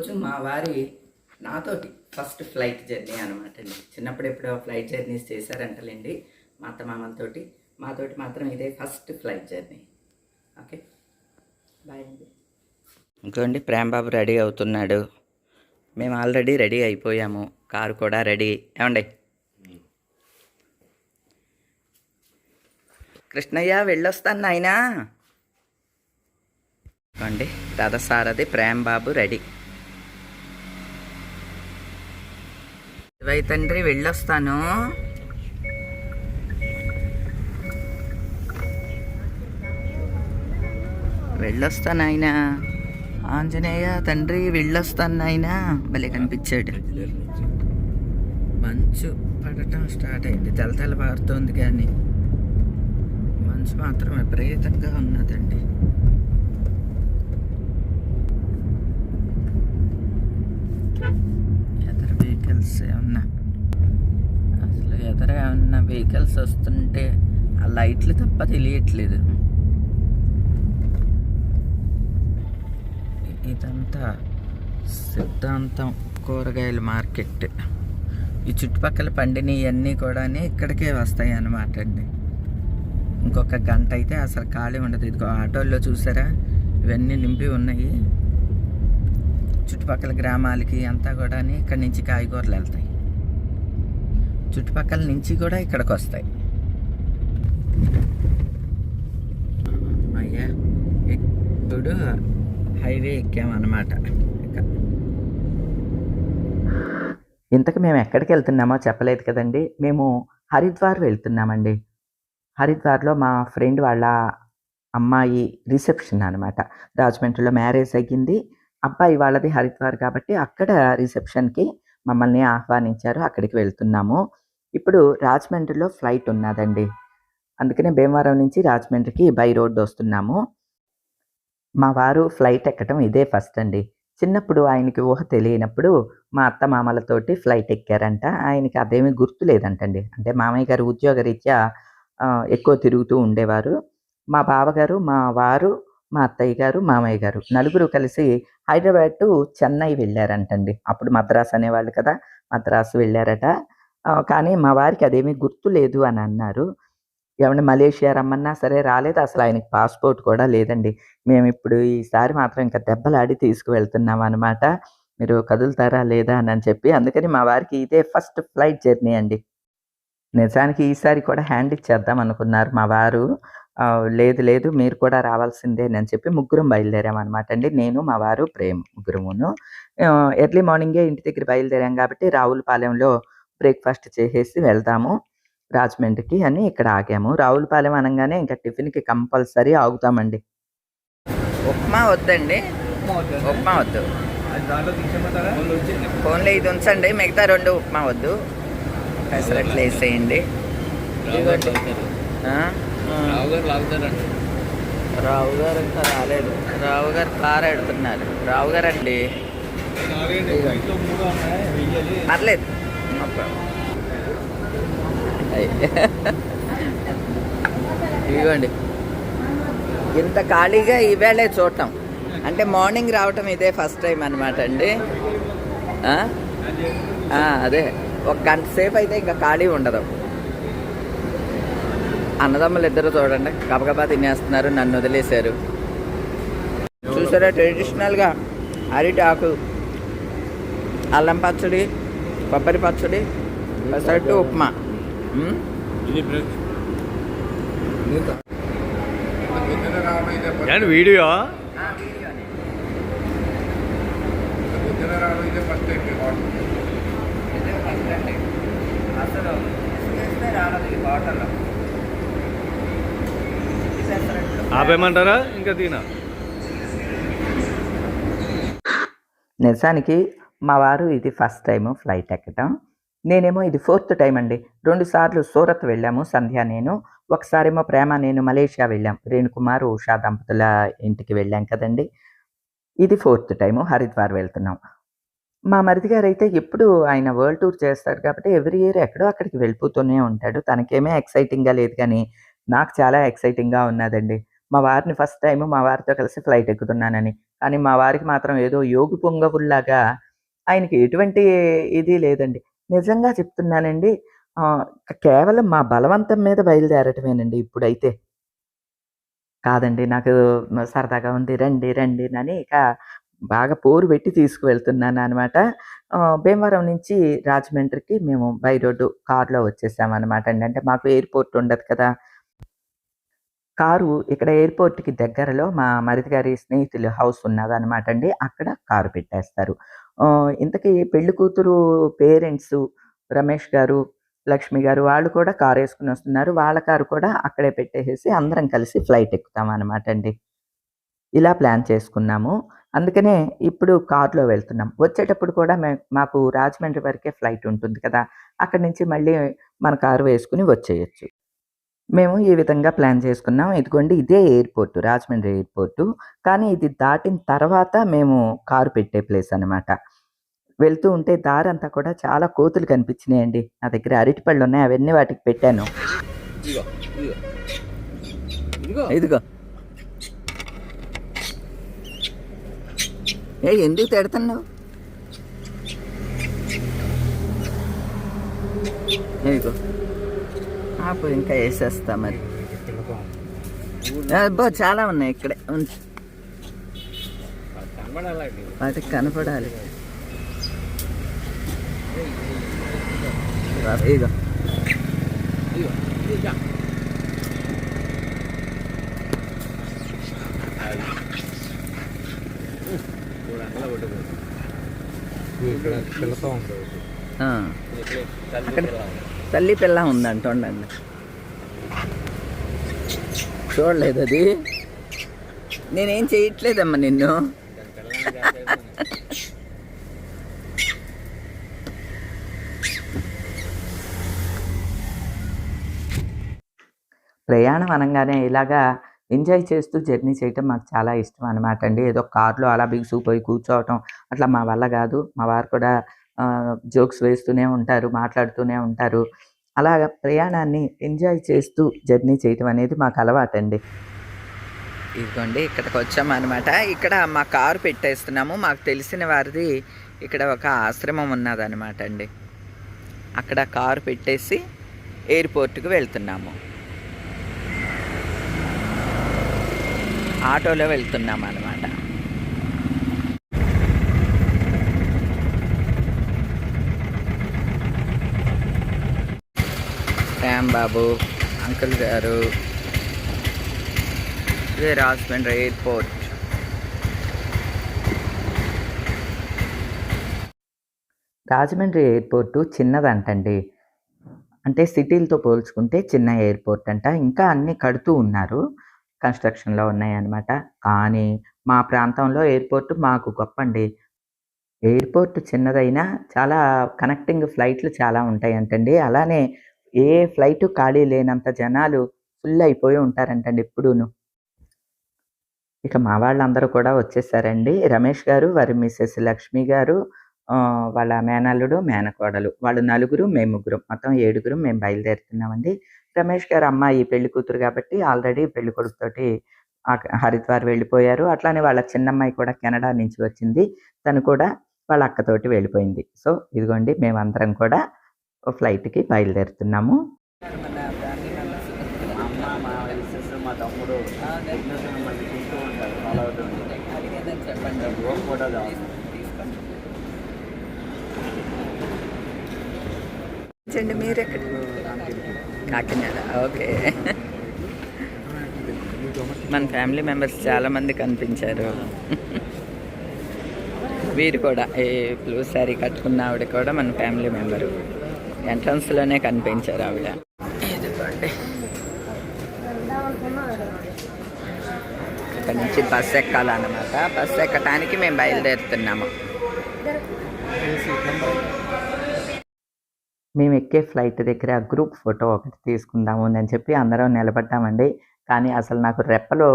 ఈరోజు మా వారి నాతోటి ఫస్ట్ ఫ్లైట్ జర్నీ అనమాట అండి. చిన్నప్పుడు ఎప్పుడో ఫ్లైట్ జర్నీస్ చేశారంటలేండి మా అత్త మామలతోటి. మాతోటి మాత్రం ఇదే first flight journey. Okay, bye అండి. ఇంకోండి ప్రేమబాబు రెడీ అవుతున్నాడు. మేము ఆల్రెడీ రెడీ అయిపోయాము. కారు కూడా రెడీ. ఏమండి కృష్ణయ్య వెళ్ళొస్తాను నాయనా. అండి రథసారథి ప్రేమబాబు రెడీ. శివయ్య తండ్రి వెళ్ళొస్తాను. వెళ్ళొస్తాను ఆయన. ఆంజనేయ తండ్రి వెళ్ళొస్తాను ఆయన. భలే కనిపించాడు. మంచు పడటం స్టార్ట్ అయింది. తెల్ల పారుతోంది కానీ మంచు మాత్రం విపరీతంగా ఉన్నదండి. ఏమన్నా అసలు ఎదురుగా ఉన్న వెహికల్స్ వస్తుంటే ఆ లైట్లు తప్ప తెలియట్లేదు. ఇదంతా సిద్ధాంతం కూరగాయల మార్కెట్. ఈ చుట్టుపక్కల పండినవన్నీ కూడా ఇక్కడికే వస్తాయి అన్నమాట అండి. ఇంకొక గంట అయితే అసలు ఖాళీ ఉండదు. ఇదిగో ఆటోల్లో చూసారా ఇవన్నీ నింపి ఉన్నాయి. చుట్టుపక్కల గ్రామాలకి అంతా కూడా ఇక్కడి నుంచి కాయగూరలు వెళ్తాయి. చుట్టుపక్కల నుంచి కూడా ఇక్కడికి వస్తాయి. అయ్యా ఇప్పుడు హైవే ఎక్కామన్నమాట. ఇంతకు మేము ఎక్కడికి వెళ్తున్నామో చెప్పలేదు కదండి. మేము హరిద్వార్ వెళ్తున్నామండి. హరిద్వార్లో మా ఫ్రెండ్ వాళ్ళ అమ్మాయి రిసెప్షన్ అనమాట. రాజమండ్రిలో మ్యారేజ్ అయ్యింది. అబ్బాయి వాళ్ళది హరిద్వార్ కాబట్టి అక్కడ రిసెప్షన్కి మమ్మల్ని ఆహ్వానించారు. అక్కడికి వెళ్తున్నాము. ఇప్పుడు రాజమండ్రిలో ఫ్లైట్ ఉన్నదండి. అందుకనే భీమవరం నుంచి రాజమండ్రికి బై రోడ్డు వస్తున్నాము. మా వారు ఫ్లైట్ ఎక్కడం ఇదే ఫస్ట్ అండి. చిన్నప్పుడు ఆయనకి ఊహ తెలియనప్పుడు మా అత్త మామలతోటి ఫ్లైట్ ఎక్కారంట. ఆయనకి అదేమీ గుర్తు లేదంటండి. అంటే మామయ్య గారు ఉద్యోగరీత్యా ఎక్కువ తిరుగుతూ ఉండేవారు. మా బావగారు, మా వారు, మా అత్తయ్య గారు, మామయ్య గారు నలుగురు కలిసి హైదరాబాద్ టు చెన్నై వెళ్ళారంటండి. అప్పుడు మద్రాసు అనేవాళ్ళు కదా, మద్రాసు వెళ్ళారట. కానీ మా వారికి అదేమీ గుర్తు లేదు అని అన్నారు. ఏమంటే మలేషియా రమ్మన్నా సరే రాలేదు. అసలు ఆయనకి పాస్పోర్ట్ కూడా లేదండి. మేము ఇప్పుడు ఈసారి మాత్రం ఇంకా దెబ్బలాడి తీసుకువెళ్తున్నాం అనమాట. మీరు కదులుతారా లేదా అని చెప్పి. అందుకని మా వారికి ఇదే ఫస్ట్ ఫ్లైట్ జర్నీ అండి. నిజానికి ఈసారి కూడా హ్యాండ్ ఇచ్చేద్దాం అనుకున్నారు మా వారు. లేదు మీరు కూడా రావాల్సిందేనని చెప్పి ముగ్గురం బయలుదేరామనమాట అండి. నేను, మా వారు, ప్రేమ్ ముగ్గురమును. ఎర్లీ మార్నింగే ఇంటి దగ్గర బయలుదేరాం కాబట్టి రావులపాలెంలో బ్రేక్ఫాస్ట్ చేసేసి వెళ్దాము రాజమండ్రికి అని ఇక్కడ ఆగాము. రావులపాలెం అనగానే ఇంకా టిఫిన్కి కంపల్సరీ ఆగుతామండి. ఉప్మా వద్దండి, ఉప్మా వద్దు. ఫోన్లో ఇది ఉంచండి, మిగతా రెండు ఉప్మా వద్దు. పెసరట్లు వేసేయండి. రావు గారు ఇంకా రాలేదు. రావు గారు కారు ఎడుతున్నారు. రావు గారు అండి పర్లేదు. ఇదిగోండి ఇంత ఖాళీగా ఈవేళే చూడటం అంటే మార్నింగ్ రావటం ఇదే ఫస్ట్ టైం అనమాట అండి. అదే ఒక గంట సేపు అయితే ఇంకా ఖాళీ ఉండదు. అన్నదమ్ములు ఇద్దరు చూడండి గబగబా తినేస్తున్నారు, నన్ను వదిలేశారు. చూసారా ట్రెడిషనల్గా అరిటాకు, అల్లం పచ్చడి, కొబ్బరి పచ్చడి, పెసరట్టు, ఉప్మా. వీడియో ఆపేయమంటారా ఇంకా తినా? నిజానికి మా వారు ఇది ఫస్ట్ టైము ఫ్లైట్ ఎక్కటం. నేనేమో ఇది 4th టైం అండి. 2 సార్లు సూరత్ వెళ్ళాము సంధ్య నేను. ఒకసారేమో ప్రేమ నేను మలేషియా వెళ్ళాం. రేణుకుమార్, ఉషా దంపతుల ఇంటికి వెళ్ళాం కదండి. ఇది 4th టైము హరిద్వార్ వెళ్తున్నాం. మా మరిది గారైతే ఎప్పుడు ఆయన వరల్డ్ టూర్ చేస్తాడు కాబట్టి ఎవ్రీ ఇయర్ ఎక్కడో అక్కడికి వెళ్ళిపోతూనే ఉంటాడు. తనకేమీ ఎక్సైటింగ్‌గా లేదు కానీ నాకు చాలా ఎక్సైటింగ్‌గా ఉన్నదండి. మా వారిని ఫస్ట్ టైము మా వారితో కలిసి ఫ్లైట్ ఎక్కుతున్నానని. కానీ మా వారికి మాత్రం ఏదో యోగి పొంగవుల్లాగా ఆయనకి ఎటువంటి ఇది లేదండి. నిజంగా చెప్తున్నానండి. కేవలం మా బలవంతం మీద బయలుదేరటమేనండి ఇప్పుడైతే. కాదండి. నాకు సరదాగా ఉంది. రండి, రండి నని ఇక బాగా పోరు పెట్టి తీసుకువెళ్తున్నాననమాట. భీమవరం నుంచి రాజమండ్రికి మేము బై రోడ్డు కారులో వచ్చేసామనమాట అండి. అంటే మాకు ఎయిర్‌పోర్ట్ ఉండదు కదా! కారు ఇక్కడ ఎయిర్‌పోర్ట్‌కి దగ్గరలో మా మరిది గారి స్నేహితుల హౌస్ ఉన్నదనమాట అండి. అక్కడ కారు పెట్టేస్తారు. ఇంతకీ పెళ్లి కూతురు పేరెంట్సు రమేష్ గారు, లక్ష్మి గారు వాళ్ళు కూడా కారేసుకొనొస్తున్నారు. వాళ్ళ కారు కూడా అక్కడే పెట్టేసేసి అందరం కలిసి ఫ్లైట్ ఎక్కుతామనమాట అండి. ఇలా ప్లాన్ చేసుకున్నాము. అందుకనే ఇప్పుడు కార్‌లో వెళ్తున్నాం. వచ్చేటప్పుడు కూడా మాకు రాజమండ్రి వరకే ఫ్లైట్ ఉంటుంది కదా! అక్కడి నుంచి మళ్ళీ మన కారు వేసుకొని వచ్చేయొచ్చు. మేము ఈ విధంగా ప్లాన్ చేసుకున్నాం. ఇదిగోండి ఇదే ఎయిర్‌పోర్ట్ రాజమండ్రి ఎయిర్‌పోర్టు. కానీ ఇది దాటిన తర్వాత మేము కారు పెట్టే ప్లేస్ అనమాట. వెళ్తూ ఉంటే దారంతా కూడా చాలా కోతులు కనిపించినాయండి. నా దగ్గర అరటిపళ్ళున్నాయి. అవన్నీ వాటికి పెట్టాను. ఇదిగో, ఇదిగో. ఇదిగో. ఇదిగో. ఎందుకు తిడతన్నావు? ఇదిగో. ఆపు ఇంకా ఏసేస్తా మరి. అబ్బా! చాలా ఉన్నాయి ఇక్కడే. వాటికి కనపడాలి. ఇదిగో. అక్కడ తల్లి పిల్ల ఉందంట ఉండండి. చూడలేదు అది. నేనేం చేయట్లేదమ్మా నిన్ను. ప్రయాణం అనంగానే ఇలాగా ఎంజాయ్ చేస్తూ జర్నీ చేయటం మాకు చాలా ఇష్టం అనమాట అండి. ఏదో కార్‌లో అలా బిగుసుకుపోయి కూర్చోవటం అట్లా మా వల్ల గాదు. మా వారు కూడా జోక్స్ వేస్తూనే ఉంటారు, మాట్లాడుతూనే ఉంటారు. అలాగా ప్రయాణాన్ని ఎంజాయ్ చేస్తూ జర్నీ చేయటం అనేది మాకు అలవాటండి. ఇదిగోండి ఇక్కడికొచ్చామనమాట. ఇక్కడ మా కారు పెట్టేస్తున్నాము. మాకు తెలిసిన వారిది ఇక్కడ ఒక ఆశ్రమం ఉన్నదనమాట అండి. అక్కడ కారు పెట్టేసి ఎయిర్‌పోర్ట్‌కి వెళ్తున్నాము. ఆటోలో వెళ్తున్నామనమాట. రాంబాబు, అంకుల్ గారు, ఇదే రాజమండ్రి ఎయిర్‌పోర్ట్. రాజమండ్రి ఎయిర్‌పోర్టు చిన్నదంటండి. అంటే సిటీలతో పోల్చుకుంటే చిన్న ఎయిర్‌పోర్ట్ అంట. ఇంకా అన్నీ కడుతూ ఉన్నారు. కన్‌స్ట్రక్షన్‌లో ఉన్నాయన్నమాట. కానీ మా ప్రాంతంలో ఎయిర్‌పోర్ట్ మాకు గొప్పండి. ఎయిర్‌పోర్ట్ చిన్నదైనా చాలా కనెక్టింగ్ ఫ్లైట్‌లు చాలా ఉంటాయంటండి. అలానే ఏ ఫ్లైటు ఖాళీ లేనంత జనాలు ఫుల్ అయిపోయి ఉంటారంటండి ఎప్పుడూను. ఇక మా వాళ్ళందరూ కూడా వచ్చేసారండి. రమేష్ గారు, వారి మిసెస్ లక్ష్మి గారు, వాళ్ళ మేనల్లుడు, మేనకోడలు. వాళ్ళు నలుగురు, మేము ముగ్గురం. మొత్తం ఏడుగురం మేము బయలుదేరుతున్నామండి. రమేష్ గారి అమ్మాయి పెళ్లి కూతురు కాబట్టి ఆల్రెడీ పెళ్ళికొడుకుతోటి హరిద్వార్ వెళ్ళిపోయారు. అట్లానే వాళ్ళ చిన్నమ్మాయి కూడా కెనడా నుంచి వచ్చింది. తను కూడా వాళ్ళ అక్కతోటి వెళ్ళిపోయింది. సో, ఇదిగోండి మేమందరం కూడా ఫ్లైట్‌కి బయలుదేరుతున్నాము. మా తమ్ముడు చెప్పండి. మీరెక్కడ? కాకినాడ. ఓకే. మన ఫ్యామిలీ మెంబర్స్ చాలామంది కనిపించారు. వీరు కూడా ఈ బ్లూ శారీ కట్టుకున్న ఆవిడ కూడా మన ఫ్యామిలీ మెంబరు. ఎంట్రన్స్లోనే కనిపించారు ఆవిడ. ఇదిగోండి. ఇక్కడ నుంచి బస్సు ఎక్కాలన్నమాట. బస్సు ఎక్కడానికి మేము బయలుదేరుతున్నాము. మేము ఎక్కే ఫ్లైట్ దగ్గర గ్రూప్ ఫోటో ఒకటి తీసుకుందాము అని చెప్పి అందరం నిలబడ్డామండి. కానీ అసలు నాకు రెప్పలు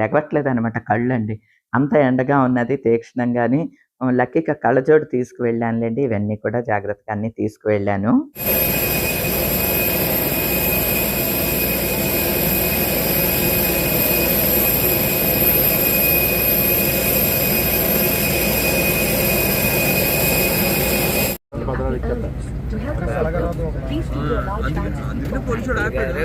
లెగవట్లేదనమాట కళ్ళండి. అంత ఎండగా ఉన్నది తీక్షణంగాని. లక్కీగా కళ్ళజోడు తీసుకువెళ్ళానులెండి. ఇవన్నీ కూడా జాగ్రత్తగా అన్నీ తీసుకువెళ్ళాను. అందుకే పోలీసుడు ఆపాడు.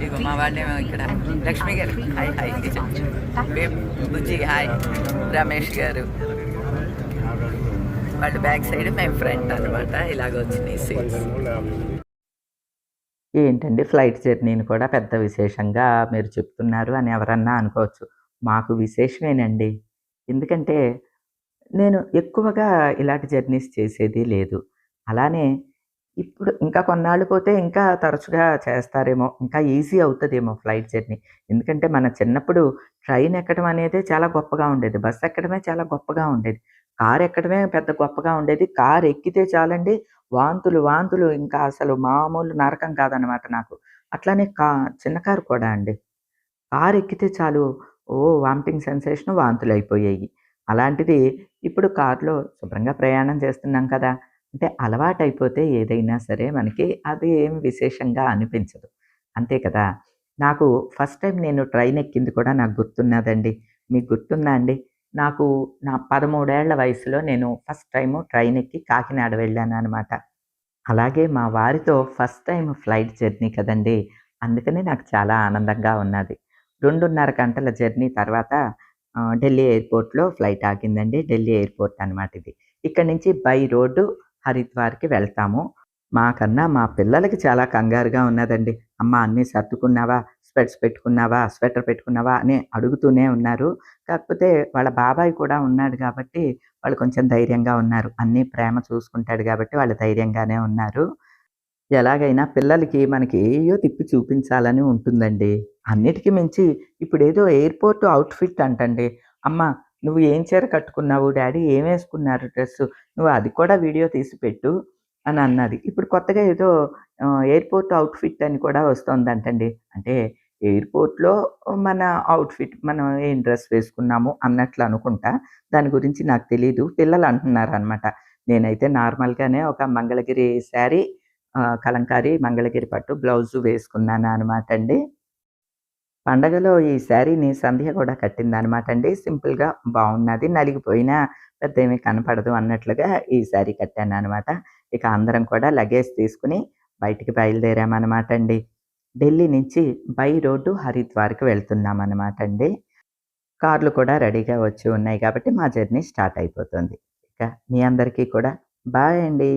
ఇగో మా వాళ్ళేమో ఇక్కడ లక్ష్మి గారు హాయ్ హాయ్, బుజ్జి హాయ్, రమేష్ గారు వాళ్ళు బ్యాక్ సైడ్, మేము ఫ్రంట్ అనమాట. ఇలాగ వచ్చినాయి సీట్స్. ఏంటండి ఫ్లైట్ జర్నీని కూడా పెద్ద విశేషంగా మీరు చెప్తున్నారు అని ఎవరన్నా అనుకోవచ్చు. మాకు విశేషమేనండి. ఎందుకంటే నేను ఎక్కువగా ఇలాంటి జర్నీస్ చేసేది లేదు. అలానే ఇప్పుడు ఇంకా కొన్నాళ్ళు పోతే ఇంకా తరచుగా చేస్తారేమో. ఇంకా ఈజీ అవుతదేమో ఫ్లైట్ జర్నీ. ఎందుకంటే మన చిన్నప్పుడు ట్రైన్ ఎక్కడం అనేదే చాలా గొప్పగా ఉండేది. బస్ ఎక్కడమే చాలా గొప్పగా ఉండేది. కార్ ఎక్కడమే పెద్ద గొప్పగా ఉండేది. కార్ ఎక్కితే చాలండి వాంతులు, వాంతులు ఇంకా అసలు మామూలు నరకం కాదనమాట నాకు. అట్లానే చిన్న కారు కూడా అండి. కార్ ఎక్కితే చాలు వామిటింగ్ సెన్సేషన్, వాంతులయిపోయేయి. అలాంటిది ఇప్పుడు కార్‌లో శుభ్రంగా ప్రయాణం చేస్తున్నాం కదా! అంటే అలవాటైపోతే ఏదైనా సరే మనకి అది ఏం విశేషంగా అనిపించదు. అంతే కదా! నాకు ఫస్ట్ టైమ్ నేను ట్రైన్ ఎక్కింది కూడా నాకు గుర్తున్నదండి. మీకు గుర్తుందా అండి? నాకు నా 13 ఏళ్ల వయసులో నేను ఫస్ట్ టైము ట్రైన్ ఎక్కి కాకినాడ వెళ్ళాననమాట. అలాగే మా వారితో ఫస్ట్ టైమ్ ఫ్లైట్ జర్నీ కదండీ! అందుకని నాకు చాలా ఆనందంగా ఉన్నది. 2:30 గంటల జర్నీ తర్వాత ఢిల్లీ ఎయిర్‌పోర్ట్‌లో ఫ్లైట్ ఆగిందండి. ఢిల్లీ ఎయిర్‌పోర్ట్ అనమాట ఇది. ఇక్కడి నుంచి బై రోడ్డు హరిద్వార్‌కి వెళ్తాము. మాకన్నా మా పిల్లలకి చాలా కంగారుగా ఉన్నదండి. అమ్మ అన్నీ సర్దుకున్నావా? స్పెట్స్ పెట్టుకున్నావా? స్వెటర్ పెట్టుకున్నావా? అని అడుగుతూనే ఉన్నారు. కాకపోతే వాళ్ళ బాబాయ్ కూడా ఉన్నాడు కాబట్టి వాళ్ళు కొంచెం ధైర్యంగా ఉన్నారు. అన్నీ ప్రేమ చూసుకుంటాడు కాబట్టి వాళ్ళు ధైర్యంగానే ఉన్నారు. ఎలాగైనా పిల్లలకి మనకి ఏయ్యో తిప్పి చూపించాలని ఉంటుందండి. అన్నిటికి మించి ఇప్పుడేదో ఎయిర్‌పోర్ట్ ఔట్‌ఫిట్ అంటండి. అమ్మ నువ్వు ఏం చీర కట్టుకున్నావు? Daddy ఏమేసుకున్నారు dress? నువ్వు అది కూడా వీడియో తీసి పెట్టు అని అన్నది. ఇప్పుడు కొత్తగా ఏదో ఎయిర్‌పోర్ట్ ఔట్‌ఫిట్ అని కూడా వస్తోందంటండి. అంటే ఎయిర్‌పోర్ట్‌లో మన ఔట్‌ఫిట్ మనం ఏం డ్రెస్ వేసుకున్నాము అన్నట్లు అనుకుంటా. దాని గురించి నాకు తెలీదు. పిల్లలు అంటున్నారనమాట. నేనైతే నార్మల్‌గానే ఒక మంగళగిరి శారీ, కలంకారీ, మంగళగిరి పట్టు బ్లౌజు వేసుకున్నాననమాటండి. పండగలో ఈ శారీని సంధ్య కూడా కట్టిందనమాటండి. సింపుల్‌గా బావున్నది. నలిగిపోయినా పెద్దేమీ కనపడదు అన్నట్లుగా ఈ శారీ కట్టాననమాట. ఇక అందరం కూడా లగేజ్ తీసుకొని బయటికి బయలుదేరామనమాటండి. ఢిల్లీ నుంచి బై రోడ్డు హరిద్వార్‌కి వెళ్తున్నామనమాటండి. కార్లు కూడా రెడీగా వచ్చి ఉన్నాయి కాబట్టి మా జర్నీ స్టార్ట్ అయిపోతుంది. ఇక మీ అందరికీ కూడా బాయ్ అండి.